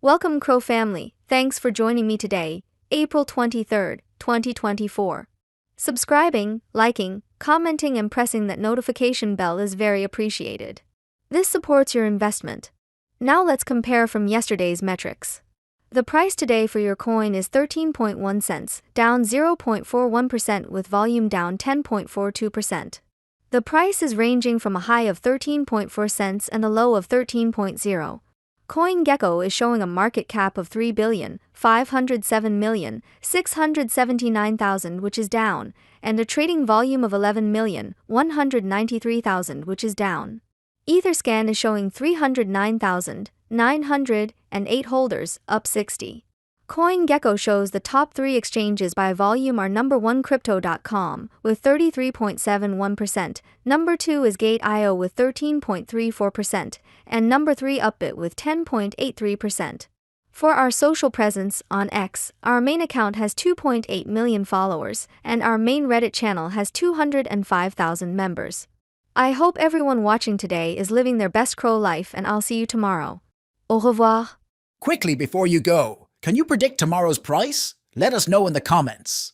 Welcome, CRO family. Thanks for joining me today, April 23rd, 2024. Subscribing, liking, commenting, and pressing that notification bell is very appreciated. This supports your investment. Now let's compare from yesterday's metrics. The price today for your coin is 13.1 cents, down 0.41% with volume down 10.42%. The price is ranging from a high of 13.4 cents and a low of 13.0. CoinGecko is showing a market cap of 3,507,679,000, which is down, and a trading volume of 11,193,000, which is down. Etherscan is showing 309,908 holders, up 60. CoinGecko shows the top 3 exchanges by volume are number 1 Crypto.com with 33.71%, number 2 is Gate.io with 13.34%, and number 3 Upbit with 10.83%. For our social presence on X, our main account has 2.8 million followers, and our main Reddit channel has 205,000 members. I hope everyone watching today is living their best CRO life, and I'll see you tomorrow. Au revoir. Quickly before you go, can you predict tomorrow's price? Let us know in the comments.